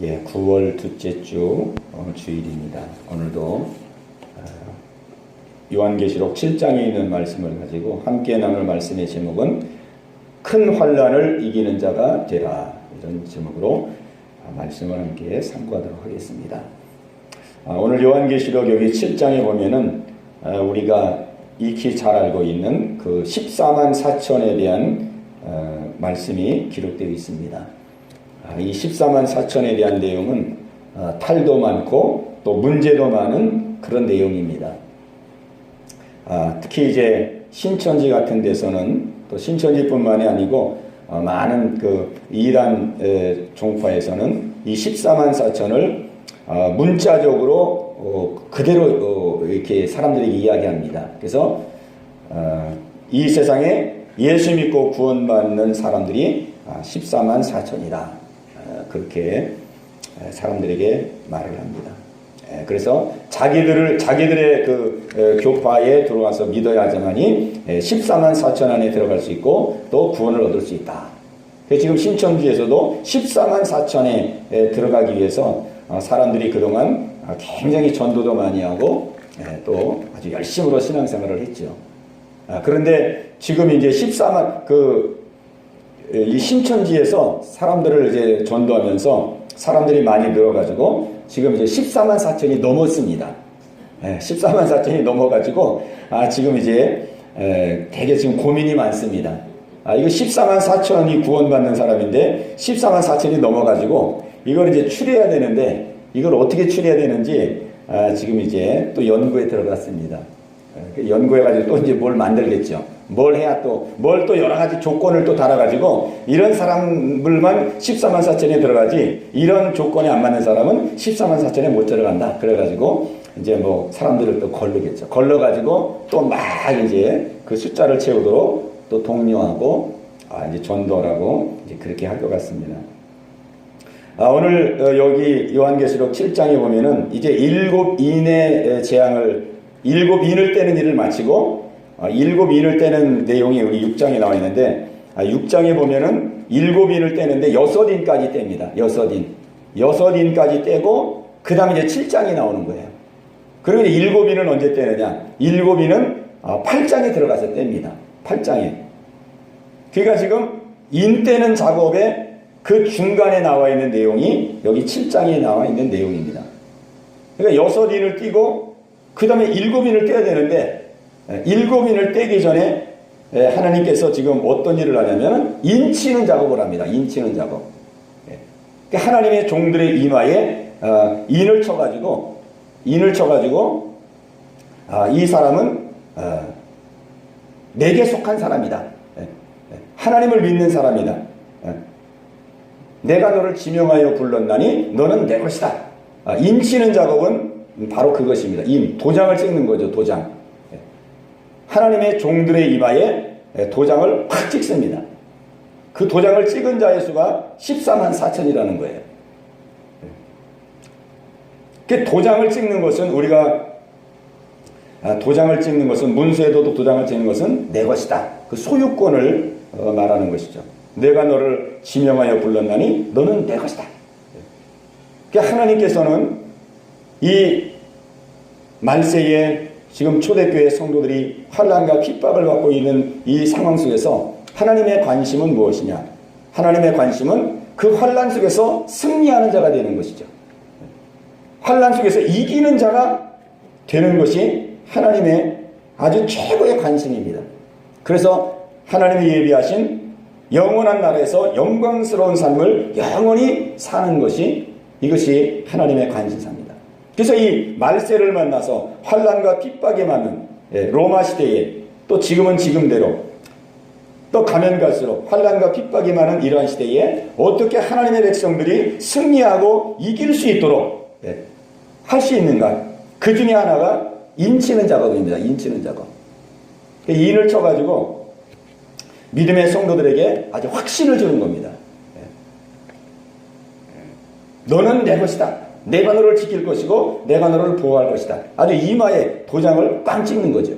9월 둘째 주 주일입니다. 오늘도 요한계시록 7장에 있는 말씀을 가지고 함께 나눌 말씀의 제목은 큰 환난을 이기는 자가 되라, 이런 제목으로 말씀을 함께 상고하도록 하겠습니다. 오늘 요한계시록 여기 7장에 보면은 우리가 익히 잘 알고 있는 그 14만 4천에 대한 말씀이 기록되어 있습니다. 이 14만 4천에 대한 내용은 탈도 많고 또 문제도 많은 그런 내용입니다. 특히 이제 신천지 같은 데서는, 또 신천지뿐만이 아니고 많은 그 이단 종파에서는 이 14만 4천을 문자적으로 그대로 이렇게 사람들에게 이야기합니다. 그래서 이 세상에 예수 믿고 구원받는 사람들이 14만 4천이다. 그렇게 사람들에게 말을 합니다. 그래서 자기들의 그 교파에 들어와서 믿어야 하지만이 14만 4천 안에 들어갈 수 있고 또 구원을 얻을 수 있다. 그래서 지금 신천지에서도 14만 4천에 들어가기 위해서 사람들이 그동안 굉장히 전도도 많이 하고 또 아주 열심으로 신앙생활을 했죠. 그런데 지금 이제 14만 이 신천지에서 사람들을 이제 전도하면서 사람들이 많이 늘어가지고 지금 이제 14만 4천이 넘었습니다. 14만 4천이 넘어가지고 지금 이제 되게 지금 고민이 많습니다. 이거 14만 4천이 구원받는 사람인데 14만 4천이 넘어가지고 이걸 이제 추려야 되는데 이걸 어떻게 추려야 되는지 지금 이제 또 연구에 들어갔습니다. 연구해가지고 또 이제 뭘 만들겠죠. 뭘 해야 뭘 또 여러 가지 조건을 또 달아가지고 이런 사람들만 14만 4천에 들어가지 이런 조건이 안 맞는 사람은 14만 4천에 못 들어간다. 그래가지고 이제 뭐 사람들을 또 걸르겠죠. 걸러가지고 또 막 이제 그 숫자를 채우도록 또 독려하고 이제 전도라고 이제 그렇게 할 것 같습니다. 오늘 여기 요한계시록 7장에 보면은 이제 7인의 재앙을 7인을 떼는 일을 마치고 7인을 떼는 내용이 우리 6장에 나와 있는데 6장에 보면은 7인을 떼는데 6인까지 뗍니다. 6인까지 떼고 그 다음에 이제 7장이 나오는 거예요. 그리고 이제 7인은 언제 떼느냐? 7인은 8장에 들어가서 뗍니다. 8장에. 그러니까 지금 인 떼는 작업에 그 중간에 나와 있는 내용이 여기 7장에 나와 있는 내용입니다. 그러니까 6인을 띄고 그 다음에 7인을 떼야 되는데 7인을 떼기 전에 하나님께서 지금 어떤 일을 하냐면 인치는 작업을 합니다. 인치는 작업. 그러니까 하나님의 종들의 이마에 인을 쳐가지고 이 사람은 내게 속한 사람이다. 하나님을 믿는 사람이다. 내가 너를 지명하여 불렀나니 너는 내 것이다. 인치는 작업은 바로 그것입니다. 도장을 찍는 거죠. 도장. 하나님의 종들의 이마에 도장을 팍 찍습니다. 그 도장을 찍은 자의 수가 14만 4천이라는 거예요. 그 도장을 찍는 것은 문서에도 도장을 찍는 것은 내 것이다. 그 소유권을 말하는 것이죠. 내가 너를 지명하여 불렀나니 너는 내 것이다. 그러니까 하나님께서는 이 말세에 지금 초대교회 성도들이 환난과 핍박을 받고 있는 이 상황 속에서 하나님의 관심은 무엇이냐? 하나님의 관심은 그 환난 속에서 승리하는 자가 되는 것이죠. 환난 속에서 이기는 자가 되는 것이 하나님의 아주 최고의 관심입니다. 그래서 하나님이 예비하신 영원한 나라에서 영광스러운 삶을 영원히 사는 것이 이것이 하나님의 관심사입니다. 그래서 이 말세를 만나서 환난과 핍박에 맞는 로마 시대에 또 지금은 지금대로 또 가면 갈수록 환난과 핍박이 많은 이러한 시대에 어떻게 하나님의 백성들이 승리하고 이길 수 있도록 할 수 있는가? 그 중에 하나가 인치는 작업입니다. 인치는 작업. 인을 쳐가지고 믿음의 성도들에게 아주 확신을 주는 겁니다. 너는 내 것이다. 내가 너를 지킬 것이고 내가 너를 보호할 것이다. 아주 이마에 도장을 빵 찍는 거죠.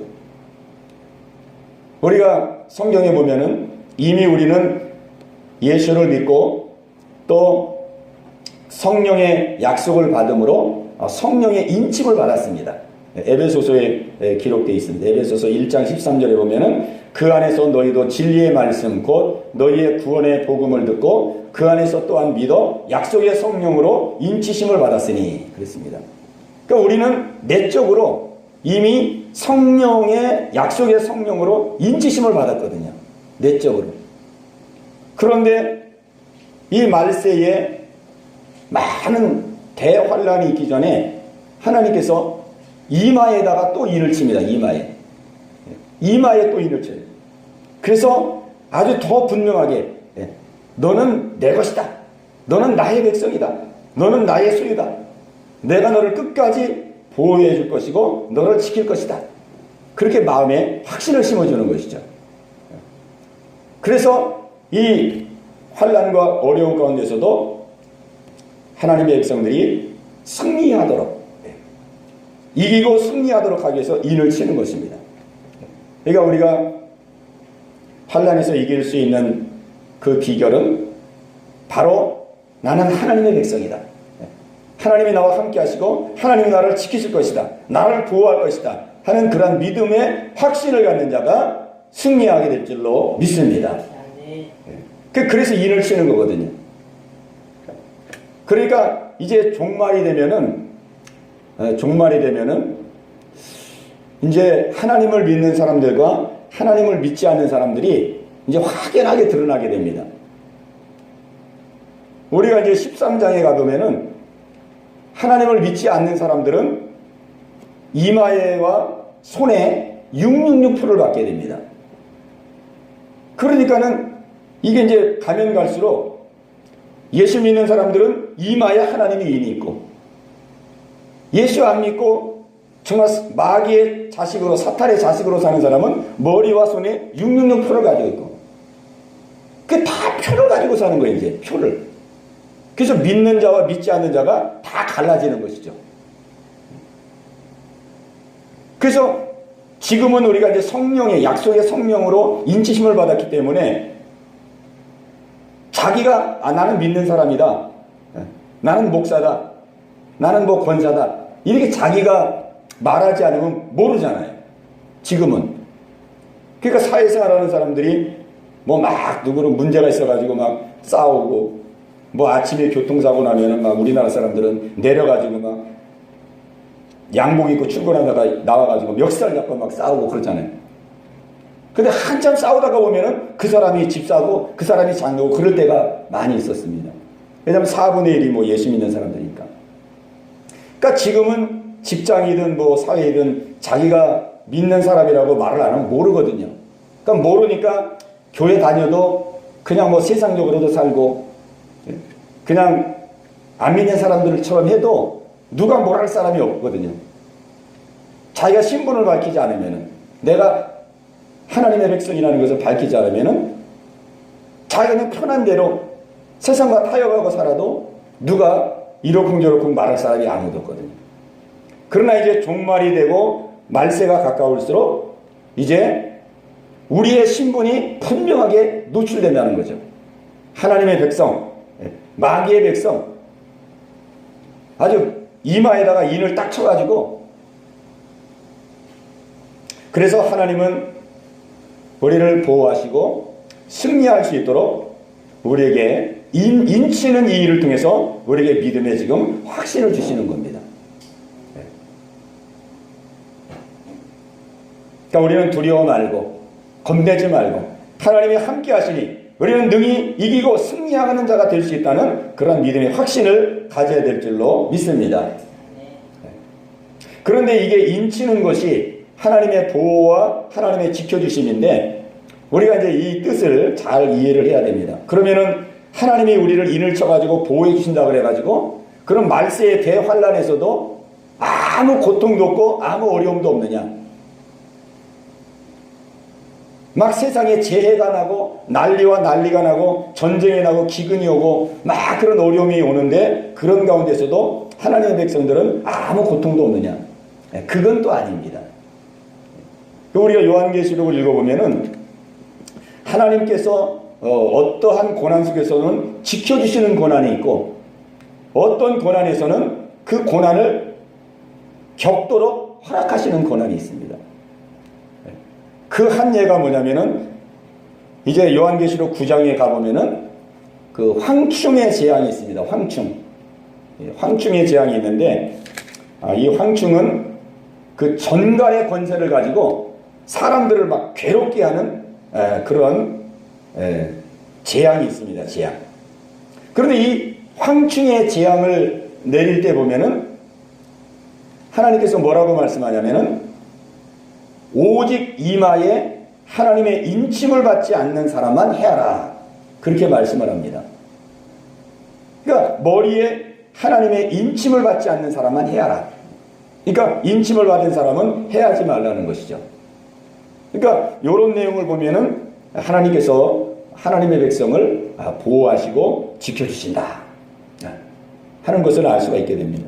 우리가 성경에 보면은 이미 우리는 예수를 믿고 또 성령의 약속을 받음으로 성령의 인침을 받았습니다. 에베소서에 기록되어 있습니다. 에베소서 1장 13절에 보면은 그 안에서 너희도 진리의 말씀 곧 너희의 구원의 복음을 듣고 그 안에서 또한 믿어 약속의 성령으로 인치심을 받았으니 그랬습니다. 그러니까 우리는 내적으로 이미 성령의 약속의 성령으로 인치심을 받았거든요. 내적으로. 그런데 이 말세에 많은 대환란이 있기 전에 하나님께서 이마에다가 또 인을 칩니다. 이마에 또 인을 쳐요. 그래서 아주 더 분명하게 너는 내 것이다. 너는 나의 백성이다. 너는 나의 소유다. 내가 너를 끝까지 보호해 줄 것이고 너를 지킬 것이다. 그렇게 마음에 확신을 심어주는 것이죠. 그래서 이 환난과 어려움 가운데서도 하나님의 백성들이 승리하도록 이기고 승리하도록 하기 위해서 인을 치는 것입니다. 그러니까 우리가 환난에서 이길 수 있는 그 비결은 바로 나는 하나님의 백성이다. 하나님이 나와 함께 하시고 하나님이 나를 지키실 것이다. 나를 보호할 것이다. 하는 그런 믿음의 확신을 갖는 자가 승리하게 될 줄로 믿습니다. 그래서 인을 치는 거거든요. 그러니까 이제 종말이 되면은 이제 하나님을 믿는 사람들과 하나님을 믿지 않는 사람들이 이제 확연하게 드러나게 됩니다. 우리가 이제 13장에 가보면은 하나님을 믿지 않는 사람들은 이마에와 손에 666표를 받게 됩니다. 그러니까는 이게 이제 가면 갈수록 예수 믿는 사람들은 이마에 하나님의 인이 있고 예수 안 믿고 정말 마귀의 자식으로 사탄의 자식으로 사는 사람은 머리와 손에 666표를 가지고 있고 그게 다 표를 가지고 사는 거예요. 이제 표를. 그래서 믿는 자와 믿지 않는 자가 다 갈라지는 것이죠. 그래서 지금은 우리가 이제 성령의 약속의 성령으로 인치심을 받았기 때문에 자기가 나는 믿는 사람이다. 나는 목사다. 나는 뭐 권사다. 이렇게 자기가 말하지 않으면 모르잖아요. 지금은. 그러니까 사회생활하는 사람들이 뭐 막 누구는 문제가 있어가지고 막 싸우고 뭐 아침에 교통사고 나면은 막 우리나라 사람들은 내려가지고 막 양복 입고 출근하다가 나와가지고 멱살 잡고 막 싸우고 그러잖아요. 근데 한참 싸우다가 보면은 그 사람이 집 사고 그 사람이 장로고 그럴 때가 많이 있었습니다. 왜냐하면 4분의 1이 뭐 예수 믿는 사람들이니까. 그러니까 지금은 직장이든 뭐 사회이든 자기가 믿는 사람이라고 말을 안 하면 모르거든요. 그러니까 모르니까 교회 다녀도 그냥 뭐 세상적으로도 살고 그냥 안 믿는 사람들처럼 해도 누가 뭘 할 사람이 없거든요. 자기가 신분을 밝히지 않으면은 내가 하나님의 백성이라는 것을 밝히지 않으면은 자기는 편한 대로 세상과 타협하고 살아도 누가 이러쿵저러쿵 말할 사람이 아무도 없거든요. 그러나 이제 종말이 되고 말세가 가까울수록 이제 우리의 신분이 분명하게 노출된다는 거죠. 하나님의 백성, 마귀의 백성, 아주 이마에다가 인을 딱 쳐가지고 그래서 하나님은 우리를 보호하시고 승리할 수 있도록 우리에게 인치는 이 일을 통해서 우리에게 믿음에 지금 확신을 주시는 겁니다. 그러니까 우리는 두려워 말고 겁내지 말고 하나님이 함께 하시니 우리는 능히 이기고 승리하는 자가 될 수 있다는 그런 믿음의 확신을 가져야 될 줄로 믿습니다. 그런데 이게 인치는 것이 하나님의 보호와 하나님의 지켜주심인데 우리가 이제 이 뜻을 잘 이해를 해야 됩니다. 그러면은 하나님이 우리를 인을 쳐가지고 보호해 주신다 그래가지고 그런 말세의 대환란에서도 아무 고통도 없고 아무 어려움도 없느냐? 막 세상에 재해가 나고 난리와 난리가 나고 전쟁이 나고 기근이 오고 막 그런 어려움이 오는데 그런 가운데서도 하나님의 백성들은 아무 고통도 없느냐? 그건 또 아닙니다. 우리가 요한계시록을 읽어보면은 하나님께서 어떠한 고난 속에서는 지켜주시는 고난이 있고 어떤 고난에서는 그 고난을 겪도록 허락하시는 고난이 있습니다. 그 한 예가 뭐냐면은 이제 요한계시록 9장에 가보면은 그 황충의 재앙이 있습니다. 황충의 재앙이 있는데 이 황충은 그 전갈의 권세를 가지고 사람들을 막 괴롭게 하는 그런 재앙이 있습니다. 재앙. 그런데 이 황충의 재앙을 내릴 때 보면은 하나님께서 뭐라고 말씀하냐면은 오직 이마에 하나님의 인침을 받지 않는 사람만 해하라. 그렇게 말씀을 합니다. 그러니까 머리에 하나님의 인침을 받지 않는 사람만 해하라. 그러니까 인침을 받은 사람은 해하지 말라는 것이죠. 그러니까 이런 내용을 보면은 하나님께서 하나님의 백성을 보호하시고 지켜주신다 하는 것을 알 수가 있게 됩니다.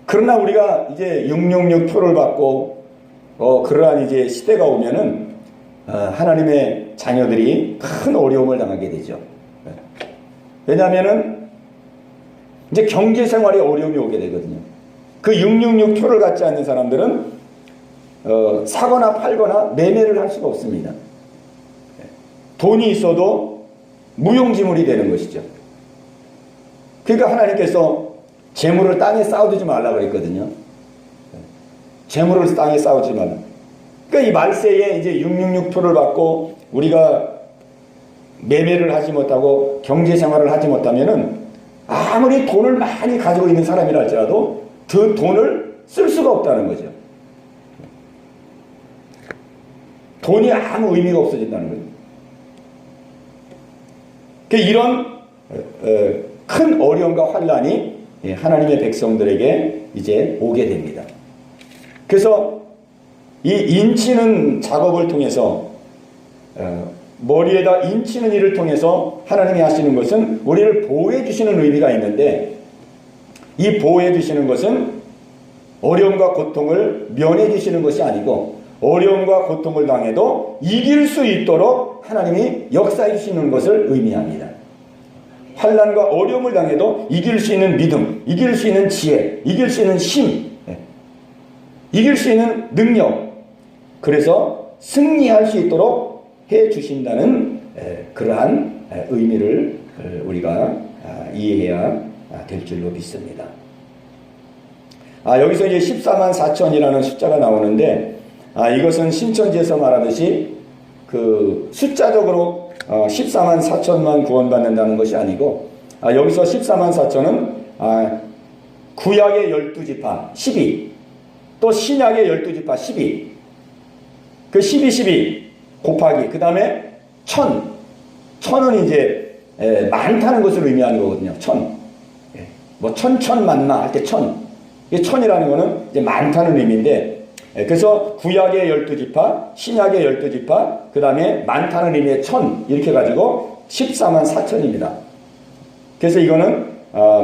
그러나 우리가 이제 666 표를 받고 그러한 이제 시대가 오면은 하나님의 자녀들이 큰 어려움을 당하게 되죠. 왜냐하면은 이제 경제 생활에 어려움이 오게 되거든요. 그 666 표를 갖지 않는 사람들은 사거나 팔거나 매매를 할 수가 없습니다. 돈이 있어도 무용지물이 되는 것이죠. 그러니까 하나님께서 재물을 땅에 쌓아두지 말라고 그랬거든요. 재물을 땅에 쌓아두지 말라. 그러니까 이 말세에 이제 666표를 받고 우리가 매매를 하지 못하고 경제 생활을 하지 못하면은 아무리 돈을 많이 가지고 있는 사람이라 할지라도 그 돈을 쓸 수가 없다는 거죠. 돈이 아무 의미가 없어진다는 거죠. 이런 큰 어려움과 환란이 하나님의 백성들에게 이제 오게 됩니다. 그래서 이 인치는 작업을 통해서 머리에다 인치는 일을 통해서 하나님이 하시는 것은 우리를 보호해 주시는 의미가 있는데, 이 보호해 주시는 것은 어려움과 고통을 면해 주시는 것이 아니고 어려움과 고통을 당해도 이길 수 있도록 하나님이 역사해 주시는 것을 의미합니다. 환난과 어려움을 당해도 이길 수 있는 믿음, 이길 수 있는 지혜, 이길 수 있는 힘, 이길 수 있는 능력, 그래서 승리할 수 있도록 해 주신다는 그러한 의미를 우리가 이해해야 될 줄로 믿습니다. 여기서 이제 14만 4천이라는 숫자가 나오는데, 이것은 신천지에서 말하듯이 그 숫자적으로 14만 4천만 구원받는다는 것이 아니고, 여기서 14만 4천은 구약의 12지파 12, 또 신약의 12지파 12, 그 12, 12 곱하기 그 다음에 천은 이제 많다는 것을 의미하는 거거든요. 뭐 천만나 할 때 천이라는 거는 이제 많다는 의미인데, 그래서 구약의 12지파, 신약의 12지파, 그 다음에 많다는 의미의 이렇게 가지고 14만 4천입니다. 그래서 이거는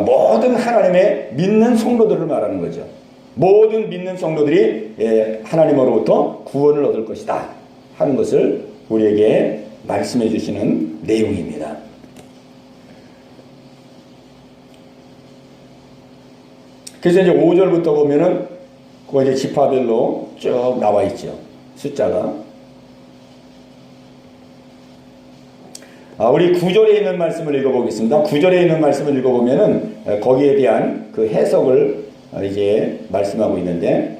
모든 하나님의 믿는 성도들을 말하는 거죠. 모든 믿는 성도들이 하나님으로부터 구원을 얻을 것이다 하는 것을 우리에게 말씀해 주시는 내용입니다. 그래서 이제 5절부터 보면은 그 이제 지파별로 쭉 나와 있죠. 숫자가. 우리 9절에 있는 말씀을 읽어보겠습니다. 9절에 있는 말씀을 읽어보면은 거기에 대한 그 해석을 이제 말씀하고 있는데,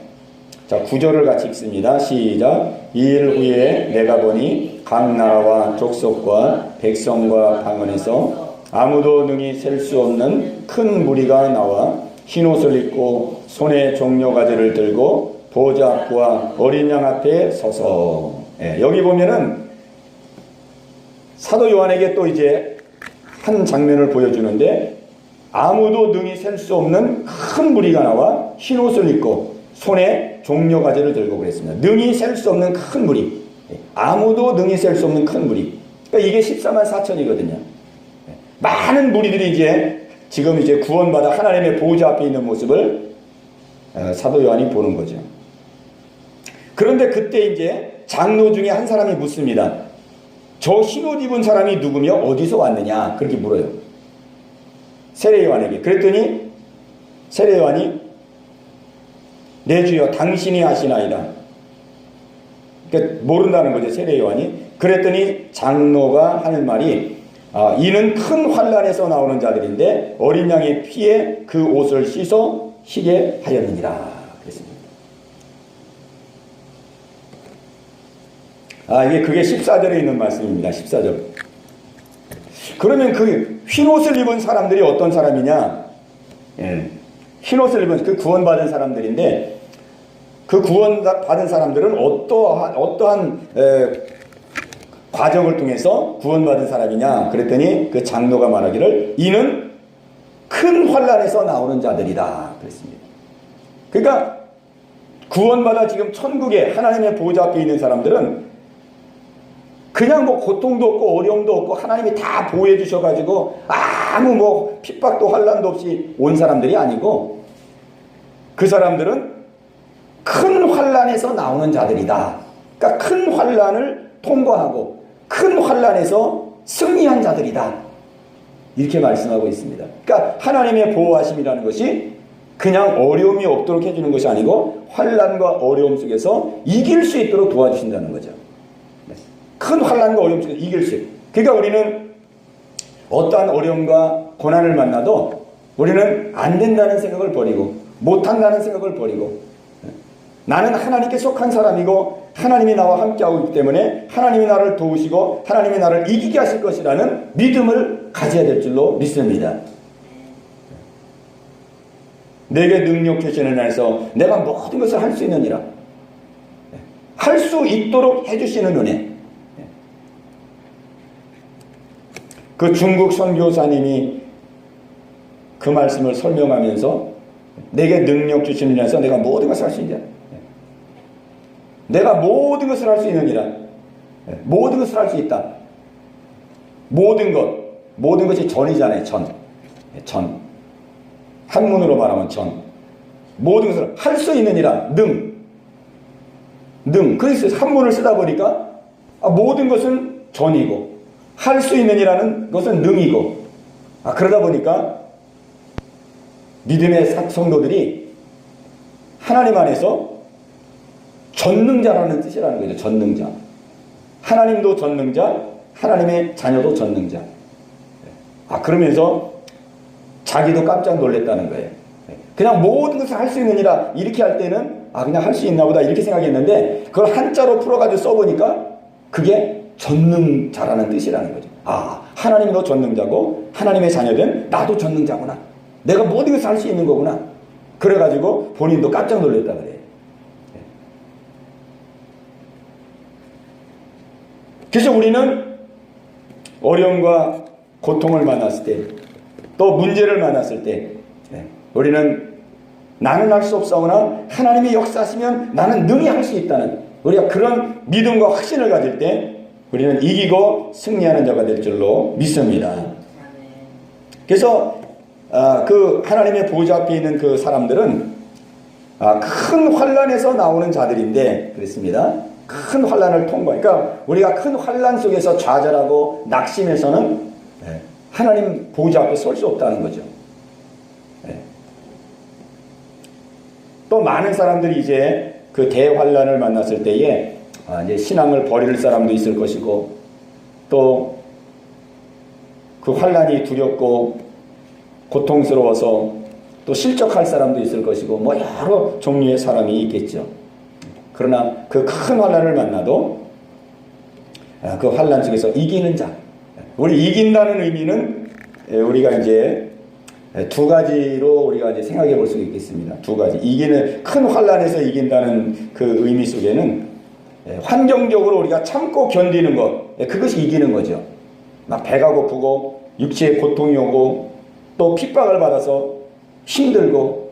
자, 9절을 같이 읽습니다. 시작. 이일 후에 내가 보니 각 나라와 족속과 백성과 방언에서 아무도 능히 셀 수 없는 큰 무리가 나와 흰옷을 입고 손에 종려가지를 들고 보좌 앞과 어린 양 앞에 서서. 여기 보면은 사도 요한에게 또 이제 한 장면을 보여주는데, 아무도 능히 셀 수 없는 큰 무리가 나와 흰옷을 입고 손에 종려가지를 들고 그랬습니다. 능히 셀 수 없는 큰 무리, 아무도 능히 셀 수 없는 큰 무리. 그러니까 이게 14만 4천이거든요. 많은 무리들이 이제 지금 이제 구원받아 하나님의 보호자 앞에 있는 모습을 사도 요한이 보는 거죠. 그런데 그때 이제 장로 중에 한 사람이 묻습니다. 저 흰옷 입은 사람이 누구며 어디서 왔느냐? 그렇게 물어요. 세례 요한에게. 그랬더니 세례 요한이 내 주여 당신이 하시나이다. 그러니까 모른다는 거죠, 세례 요한이. 그랬더니 장로가 하는 말이 이는 큰 환난에서 나오는 자들인데 어린 양의 피에 그 옷을 씻어 희게 하였느니라. 그랬습니다. 그게 14절에 있는 말씀입니다. 14절. 그러면 그 흰옷을 입은 사람들이 어떤 사람이냐? 흰옷을 입은 그 구원받은 사람들인데 그 구원받은 사람들은 어떠한 과정을 통해서 구원받은 사람이냐? 그랬더니 그 장로가 말하기를 이는 큰 환난에서 나오는 자들이다. 그랬습니다. 그러니까 구원받아 지금 천국에 하나님의 보좌 앞에 있는 사람들은 그냥 고통도 없고 어려움도 없고 하나님이 다 보호해 주셔가지고 아무 핍박도 환난도 없이 온 사람들이 아니고 그 사람들은 큰 환난에서 나오는 자들이다. 그러니까 큰 환난을 통과하고 큰 환난에서 승리한 자들이다. 이렇게 말씀하고 있습니다. 그러니까 하나님의 보호하심이라는 것이 그냥 어려움이 없도록 해주는 것이 아니고 환난과 어려움 속에서 이길 수 있도록 도와주신다는 거죠. 큰 환난과 어려움 속에서 이길 수 있도록. 그러니까 우리는 어떠한 어려움과 고난을 만나도 우리는 안 된다는 생각을 버리고 못한다는 생각을 버리고 나는 하나님께 속한 사람이고 하나님이 나와 함께하고 있기 때문에 하나님이 나를 도우시고 하나님이 나를 이기게 하실 것이라는 믿음을 가져야 될 줄로 믿습니다. 내게 능력 주시는 안에서 내가 모든 것을 할 수 있느니라. 할 수 있도록 해주시는 은혜. 그 중국 선교사님이 그 말씀을 설명하면서 내게 능력 주시는 안에서 내가 모든 것을 할 수 있느니라. 내가 모든 것을 할 수 있느니라. 모든 것을 할 수 있다. 모든 것이 전이잖아요. 전. 한문으로 말하면 전. 모든 것을 할 수 있느니라. 그래서 한문을 쓰다 보니까 모든 것은 전이고 할 수 있느니라는 것은 능이고 그러다 보니까 믿음의 성도들이 하나님 안에서 전능자라는 뜻이라는 거죠. 전능자. 하나님도 전능자, 하나님의 자녀도 전능자. 그러면서 자기도 깜짝 놀랐다는 거예요. 그냥 모든 것을 할 수 있느니라 이렇게 할 때는 그냥 할 수 있나 보다 이렇게 생각했는데 그걸 한자로 풀어가지고 써보니까 그게 전능자라는 뜻이라는 거죠. 하나님도 전능자고 하나님의 자녀된 나도 전능자구나. 내가 모든 것을 할 수 있는 거구나. 그래가지고 본인도 깜짝 놀랐다 그래요. 그래서 우리는 어려움과 고통을 만났을 때, 또 문제를 만났을 때, 우리는 나는 할 수 없사오나 하나님이 역사하시면 나는 능히 할 수 있다는 우리가 그런 믿음과 확신을 가질 때 우리는 이기고 승리하는 자가 될 줄로 믿습니다. 그래서 그 하나님의 보좌 앞에 있는 그 사람들은 큰 환난에서 나오는 자들인데 그랬습니다. 큰 환난을 그러니까 우리가 큰 환난 속에서 좌절하고 낙심해서는 하나님 보좌 앞에 설 수 없다는 거죠. 또 많은 사람들이 이제 그 대환난을 만났을 때에 이제 신앙을 버릴 사람도 있을 것이고 또 그 환난이 두렵고 고통스러워서 또 실족할 사람도 있을 것이고 여러 종류의 사람이 있겠죠. 그러나 그 큰 환난을 만나도 그 환난 속에서 이기는 자. 우리 이긴다는 의미는 우리가 이제 두 가지로 우리가 이제 생각해 볼 수 있겠습니다. 두 가지. 큰 환난에서 이긴다는 그 의미 속에는 환경적으로 우리가 참고 견디는 것, 그것이 이기는 거죠. 막 배가 고프고 육체에 고통이 오고 또 핍박을 받아서 힘들고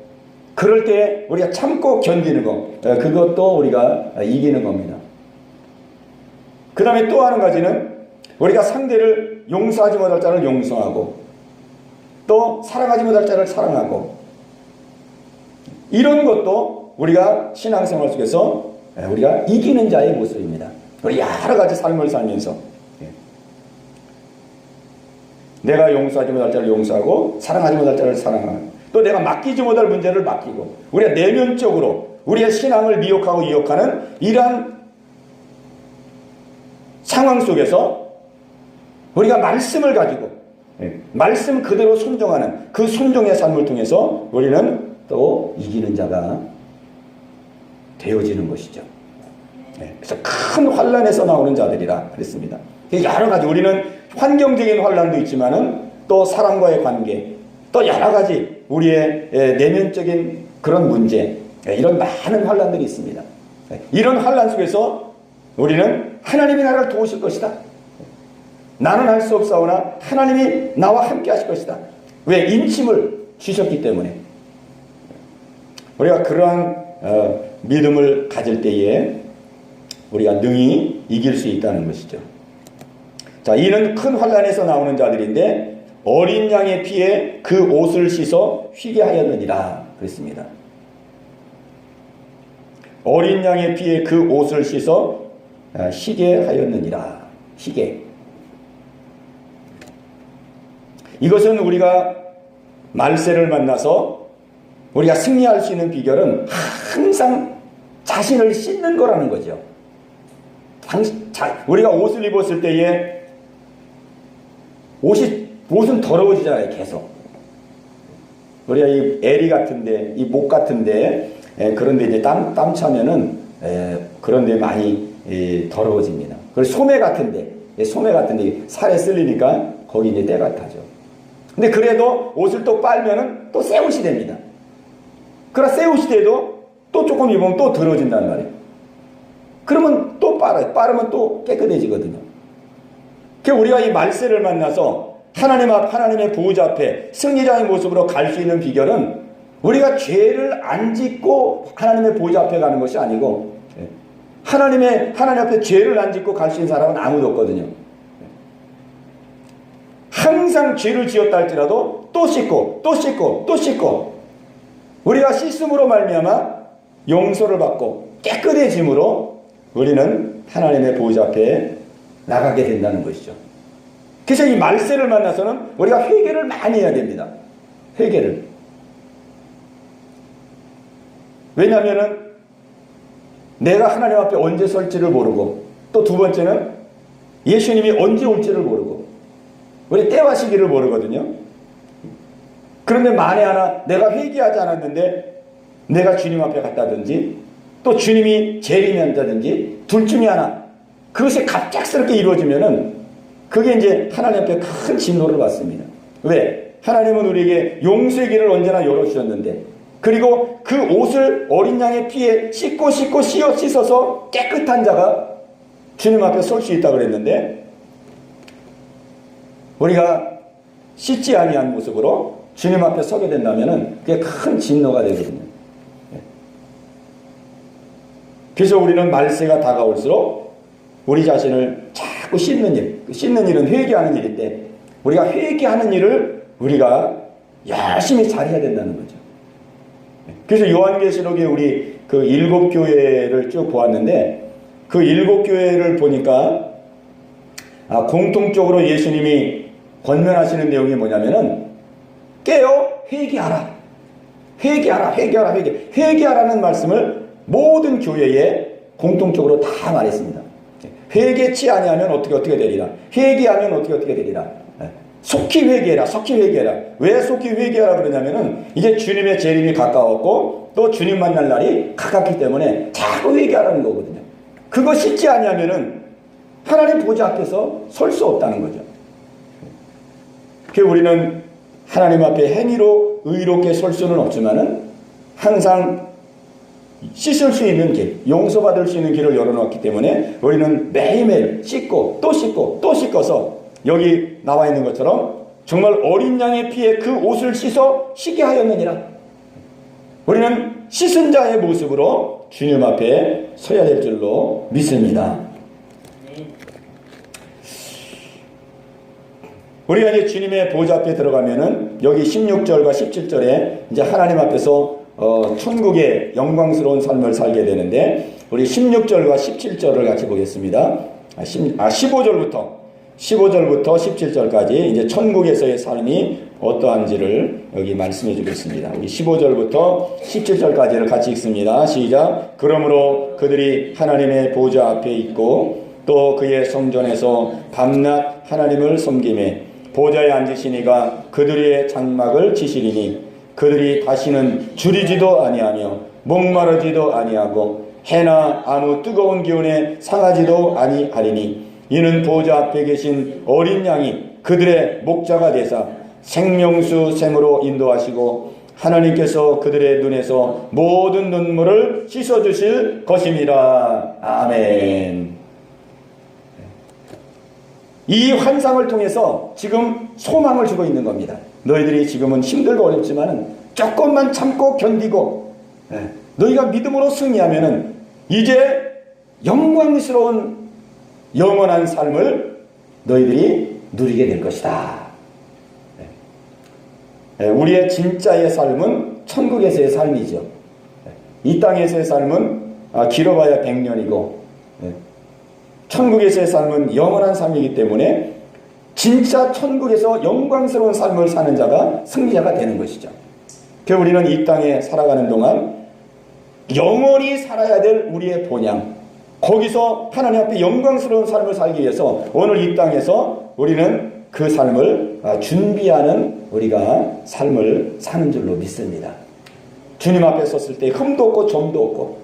그럴 때 우리가 참고 견디는 것, 그것도 우리가 이기는 겁니다. 그 다음에 또 한 가지는 우리가 상대를 용서하지 못할 자를 용서하고 또 사랑하지 못할 자를 사랑하고 이런 것도 우리가 신앙생활 속에서 우리가 이기는 자의 모습입니다. 우리 여러 가지 삶을 살면서 내가 용서하지 못할 자를 용서하고 사랑하지 못할 자를 사랑하고 또 내가 맡기지 못할 문제를 맡기고 우리가 내면적으로 우리의 신앙을 미혹하고 이혹하는 이러한 상황 속에서 우리가 말씀을 가지고 말씀 그대로 순종하는 그 순종의 삶을 통해서 우리는 또 이기는 자가 되어지는 것이죠. 그래서 큰 환난에서 나오는 자들이라 그랬습니다. 여러 가지 우리는 환경적인 환난도 있지만은 또 사람과의 관계 또 여러 가지 우리의 내면적인 그런 문제 이런 많은 환난들이 있습니다. 이런 환난 속에서 우리는 하나님이 나를 도우실 것이다. 나는 할 수 없사오나 하나님이 나와 함께 하실 것이다. 왜? 인침을 주셨기 때문에. 우리가 그러한 믿음을 가질 때에 우리가 능히 이길 수 있다는 것이죠. 자, 이는 큰 환난에서 나오는 자들인데 어린 양의 피에 그 옷을 씻어 휘게 하였느니라 그랬습니다. 어린 양의 피에 그 옷을 씻어 희게 하였느니라. 희게. 이것은 우리가 말세를 만나서 우리가 승리할 수 있는 비결은 항상 자신을 씻는 거라는 거죠. 우리가 옷을 입었을 때에 옷은 더러워지잖아요. 계속. 우리가 이 애리 같은데 이 목 같은데 그런데 이제 땀 차면은 그런데 많이 더러워집니다. 그리고 소매 같은데 살에 쓸리니까 거기 이제 때가 타죠. 근데 그래도 옷을 또 빨면은 또 새 옷이 됩니다. 그러나 새 옷이 돼도 또 조금 입으면 또 더러워진단 말이에요. 그러면 또 빠르면 또 깨끗해지거든요. 그러니까 우리가 이 말세를 만나서 하나님의 보호자 앞에 승리자의 모습으로 갈 수 있는 비결은 우리가 죄를 안 짓고 하나님의 보호자 앞에 가는 것이 아니고 하나님 앞에 죄를 안 짓고 갈 수 있는 사람은 아무도 없거든요. 항상 죄를 지었다 할지라도 또 씻고 우리가 씻음으로 말미암아 용서를 받고 깨끗해짐으로 우리는 하나님의 보호자 앞에 나가게 된다는 것이죠. 그래서 이 말세를 만나서는 우리가 회개를 많이 해야 됩니다. 회개를. 왜냐하면 내가 하나님 앞에 언제 설지를 모르고 또 두 번째는 예수님이 언제 올지를 모르고 우리 때와 시기를 모르거든요. 그런데 만에 하나 내가 회개하지 않았는데 내가 주님 앞에 갔다든지 또 주님이 재림한다든지 둘 중에 하나 그것이 갑작스럽게 이루어지면은 그게 이제 하나님 앞에 큰 진노를 받습니다. 왜? 하나님은 우리에게 용서의 길을 언제나 열어주셨는데 그리고 그 옷을 어린 양의 피에 씻어서 깨끗한 자가 주님 앞에 설 수 있다고 그랬는데 우리가 씻지 아니한 모습으로 주님 앞에 서게 된다면은 그게 큰 진노가 되거든요. 그래서 우리는 말세가 다가올수록 우리 자신을 자꾸 씻는 일은 회개하는 일인데 우리가 회개하는 일을 우리가 열심히 잘해야 된다는 거죠. 그래서 요한계시록에 우리 그 7교회를 쭉 보았는데 그 7교회를 보니까 공통적으로 예수님이 권면하시는 내용이 뭐냐면은 깨어 회개하라는 말씀을 모든 교회에 공통적으로 다 말했습니다. 회개치 아니하면 어떻게 되리라. 회개하면 어떻게 되리라. 속히 회개해라. 왜 속히 회개하라 그러냐면은 이제 주님의 재림이 가까웠고 또 주님 만날 날이 가깝기 때문에 자꾸 회개하라는 거거든요. 그거 씻지 아니하면은 하나님 보좌 앞에서 설 수 없다는 거죠. 그래서 우리는 하나님 앞에 행위로 의롭게 설 수는 없지만은 항상 씻을 수 있는 길, 용서받을 수 있는 길을 열어놓았기 때문에 우리는 매일매일 씻고 또 씻어서 여기 나와 있는 것처럼 정말 어린 양의 피에 그 옷을 씻어 쉬게 하였느니라. 우리는 씻은 자의 모습으로 주님 앞에 서야 될 줄로 믿습니다. 우리가 이제 주님의 보좌 앞에 들어가면은 여기 16절과 17절에 이제 하나님 앞에서 천국의 영광스러운 삶을 살게 되는데 우리 16절과 17절을 같이 보겠습니다. 15절부터 15절부터 17절까지 이제 천국에서의 삶이 어떠한지를 여기 말씀해 주고 있습니다. 우리 15절부터 17절까지를 같이 읽습니다. 시작. 그러므로 그들이 하나님의 보좌 앞에 있고 또 그의 성전에서 밤낮 하나님을 섬기매 보좌에 앉으시니가 그들의 장막을 치시리니 그들이 다시는 줄이지도 아니하며 목마르지도 아니하고 해나 아무 뜨거운 기운에 상하지도 아니하리니 이는 보좌 앞에 계신 어린 양이 그들의 목자가 되사 생명수 샘으로 인도하시고 하나님께서 그들의 눈에서 모든 눈물을 씻어주실 것입니다. 아멘. 이 환상을 통해서 지금 소망을 주고 있는 겁니다. 너희들이 지금은 힘들고 어렵지만 조금만 참고 견디고 너희가 믿음으로 승리하면 이제 영광스러운 영원한 삶을 너희들이 누리게 될 것이다. 우리의 진짜의 삶은 천국에서의 삶이죠. 이 땅에서의 삶은 길어봐야 100년이고 천국에서의 삶은 영원한 삶이기 때문에 진짜 천국에서 영광스러운 삶을 사는 자가 승리자가 되는 것이죠. 그래서 우리는 이 땅에 살아가는 동안 영원히 살아야 될 우리의 본향, 거기서 하나님 앞에 영광스러운 삶을 살기 위해서 오늘 이 땅에서 우리는 그 삶을 준비하는 우리가 삶을 사는 줄로 믿습니다. 주님 앞에 섰을 때 흠도 없고 점도 없고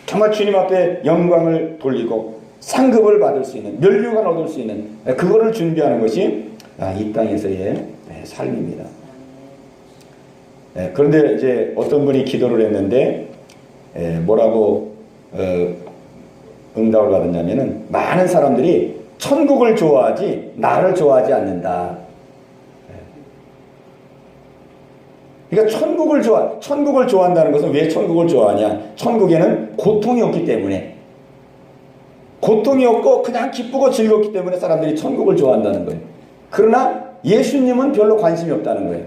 정말 주님 앞에 영광을 돌리고 상급을 받을 수 있는, 면류관 얻을 수 있는 그거를 준비하는 것이 이 땅에서의 삶입니다. 그런데 이제 어떤 분이 기도를 했는데 뭐라고 응답을 받았냐면은 많은 사람들이 천국을 좋아하지 나를 좋아하지 않는다. 그러니까 천국을 좋아한다는 것은 왜 천국을 좋아하냐? 천국에는 고통이 없기 때문에, 고통이 없고 그냥 기쁘고 즐겁기 때문에 사람들이 천국을 좋아한다는 거예요. 그러나 예수님은 별로 관심이 없다는 거예요.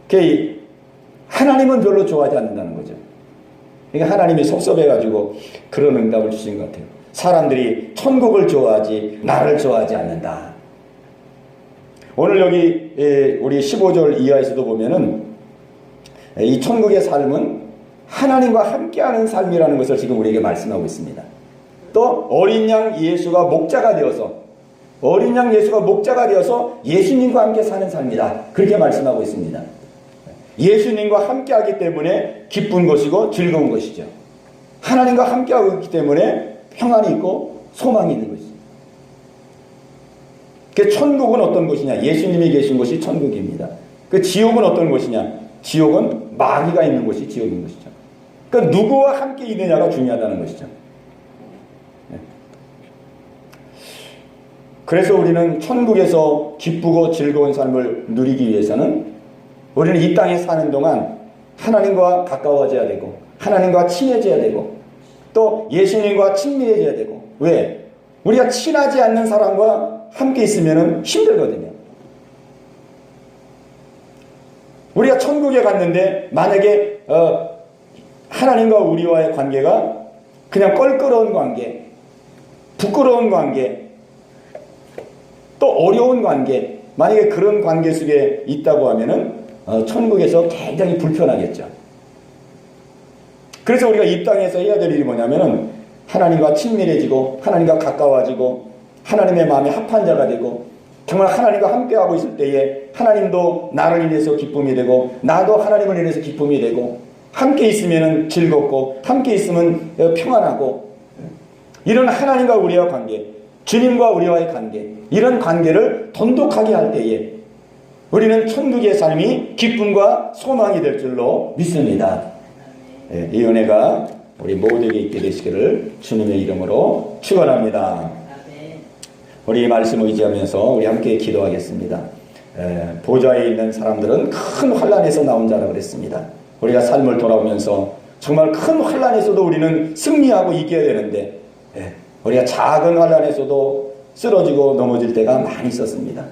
그러니까 하나님은 별로 좋아하지 않는다는 거죠. 그러니까 하나님이 섭섭해가지고 그런 응답을 주신 것 같아요. 사람들이 천국을 좋아하지 나를 좋아하지 않는다. 오늘 여기 우리 15절 이하에서도 보면은 이 천국의 삶은 하나님과 함께하는 삶이라는 것을 지금 우리에게 말씀하고 있습니다. 또 어린 양 예수가 목자가 되어서 예수님과 함께 사는 삶이다. 그렇게 말씀하고 있습니다. 예수님과 함께하기 때문에 기쁜 것이고 즐거운 것이죠. 하나님과 함께하고 있기 때문에 평안이 있고 소망이 있는 것이죠. 그 천국은 어떤 곳이냐? 예수님이 계신 곳이 천국입니다. 그 지옥은 어떤 곳이냐? 지옥은 마귀가 있는 곳이 지옥인 것이죠. 그러니까 누구와 함께 있느냐가 중요하다는 것이죠. 그래서 우리는 천국에서 기쁘고 즐거운 삶을 누리기 위해서는 우리는 이 땅에 사는 동안 하나님과 가까워져야 되고 하나님과 친해져야 되고 또 예수님과 친밀해져야 되고. 왜? 우리가 친하지 않는 사람과 함께 있으면 힘들거든요. 우리가 천국에 갔는데 만약에 하나님과 우리와의 관계가 그냥 껄끄러운 관계, 부끄러운 관계, 또 어려운 관계, 만약에 그런 관계 속에 있다고 하면은 천국에서 굉장히 불편하겠죠. 그래서 우리가 이 땅에서 해야 될 일이 뭐냐면은 하나님과 친밀해지고 하나님과 가까워지고 하나님의 마음에 합한 자가 되고 정말 하나님과 함께하고 있을 때에 하나님도 나를 인해서 기쁨이 되고 나도 하나님을 인해서 기쁨이 되고 함께 있으면 즐겁고 함께 있으면 평안하고 이런 하나님과 우리와 관계, 주님과 우리와의 관계, 이런 관계를 돈독하게 할 때에 우리는 천국의 삶이 기쁨과 소망이 될 줄로 믿습니다. 이 은혜가 우리 모두에게 있게 되시기를 주님의 이름으로 축원합니다. 우리 말씀을 의지하면서 우리 함께 기도하겠습니다. 보좌에 있는 사람들은 큰 환난에서 나온 자라 그랬습니다. 우리가 삶을 돌아오면서 정말 큰 환난에서도 우리는 승리하고 이겨야 되는데 우리가 작은 환난에서도 쓰러지고 넘어질 때가 많이 있었습니다.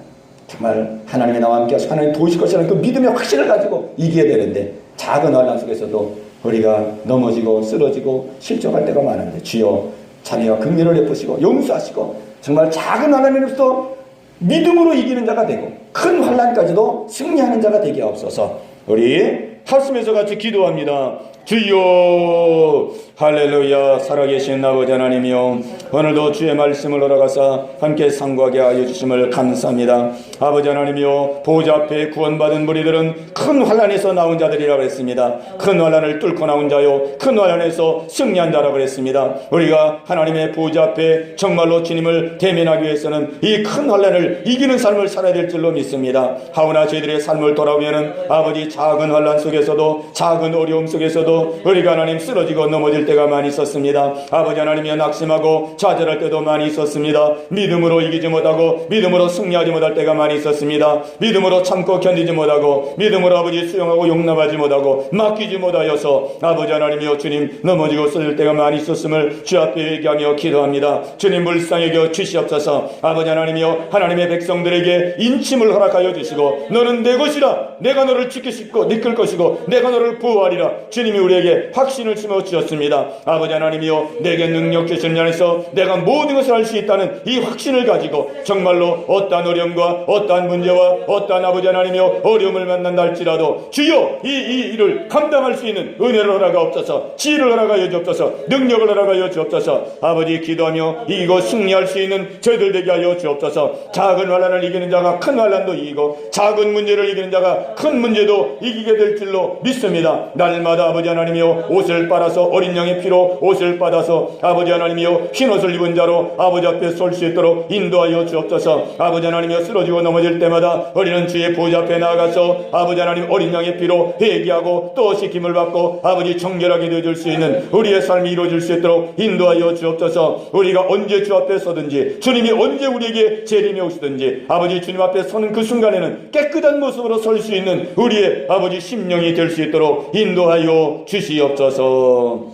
정말 하나님이 나와 함께 하시고 하나님 도우실 것이라는 그 믿음의 확신을 가지고 이겨야 되는데 작은 환난 속에서도 우리가 넘어지고 쓰러지고 실족할 때가 많은데 주여 자비와 긍휼을 베푸시고 용서하시고 정말 작은 환난에서도 믿음으로 이기는 자가 되고 큰 환난까지도 승리하는 자가 되게 하옵소서. 우리 합심해서 같이 기도합니다. 주여 할렐루야. 살아계신 아버지 하나님이여, 오늘도 주의 말씀을 허락하사 함께 상고하게 하여 주심을 감사합니다. 아버지 하나님이여, 보좌 앞에 구원받은 무리들은 큰 환난에서 나온 자들이라고 했습니다. 큰 환난을 뚫고 나온 자요, 큰 환난에서 승리한 자라고 했습니다. 우리가 하나님의 보좌 앞에 정말로 주님을 대면하기 위해서는 이 큰 환난을 이기는 삶을 살아야 될 줄로 믿습니다. 하오나 저희들의 삶을 돌아보면 아버지, 작은 환난 속에서도, 작은 어려움 속에서도 우리가 하나님 쓰러지고 넘어질 때가 많이 있었습니다. 아버지 하나님이여, 낙심하고 좌절할 때도 많이 있었습니다. 믿음으로 이기지 못하고 믿음으로 승리하지 못할 때가 많이 있었습니다. 믿음으로 참고 견디지 못하고 믿음으로 아버지 수용하고 용납하지 못하고 맡기지 못하여서 아버지 하나님이여, 주님 넘어지고 쓰러질 때가 많이 있었음을 주 앞에 회개하며 기도합니다. 주님 불쌍히 여겨 주시옵소서. 아버지 하나님이여, 하나님의 백성들에게 인침을 허락하여 주시고, 너는 내 것이라, 내가 너를 지키시고 이끌 것이고 내가 너를 보호하리라. 주님이 우리에게 확신을 심어 주셨습니다. 아버지 하나님이여, 내게 능력 주시는 안에서 내가 모든 것을 할 수 있다는 이 확신을 가지고 정말로 어떠한 어려움과 어떠한 문제와 어떠한 아버지 하나님이여 어려움을 만난다 할지라도 주여 이 일을 감당할 수 있는 은혜를 허락하옵소서. 지혜를 허락하여 주옵소서. 능력을 허락하여 주옵소서. 아버지, 기도하며 이기고 승리할 수 있는 저희들 되게 하여 주옵소서. 작은 환난을 이기는 자가 큰 환난도 이기고 작은 문제를 이기는 자가 큰 문제도 이기게 될 줄로 믿습니다. 날마다 아버지 하나님이여, 옷을 빨아서 어린 양의 피로 옷을 빨아서 아버지 하나님이여 흰옷을 입은 자로 아버지 앞에 설 수 있도록 인도하여 주옵소서. 아버지 하나님이여, 쓰러지고 넘어질 때마다 우리는 주의 보좌 앞에 나아가서 아버지 하나님 어린 양의 피로 회개하고 또 씻김을 받고 아버지 정결하게 되어줄 수 있는 우리의 삶이 이루어질 수 있도록 인도하여 주옵소서. 우리가 언제 주 앞에 서든지, 주님이 언제 우리에게 재림이 오시든지 아버지 주님 앞에 서는 그 순간에는 깨끗한 모습으로 설 수 있는 우리의 아버지 심령이 될 수 있도록 인도하여 주시옵소서.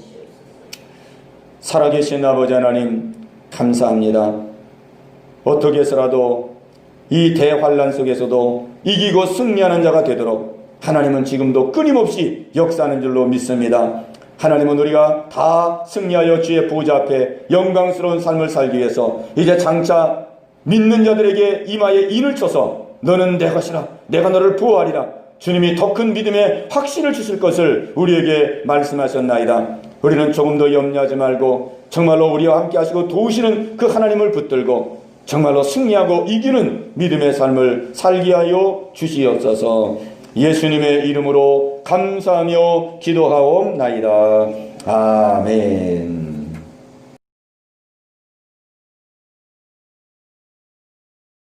살아계신 아버지 하나님, 감사합니다. 어떻게 해서라도 이 대환난 속에서도 이기고 승리하는 자가 되도록 하나님은 지금도 끊임없이 역사하는 줄로 믿습니다. 하나님은 우리가 다 승리하여 주의 보좌 앞에 영광스러운 삶을 살기 위해서 이제 장차 믿는 자들에게 이마에 인을 쳐서 너는 내 것이라, 내가 너를 보호하리라, 주님이 더 큰 믿음의 확신을 주실 것을 우리에게 말씀하셨나이다. 우리는 조금 더 염려하지 말고 정말로 우리와 함께 하시고 도우시는 그 하나님을 붙들고 정말로 승리하고 이기는 믿음의 삶을 살게 하여 주시옵소서. 예수님의 이름으로 감사하며 기도하옵나이다. 아멘.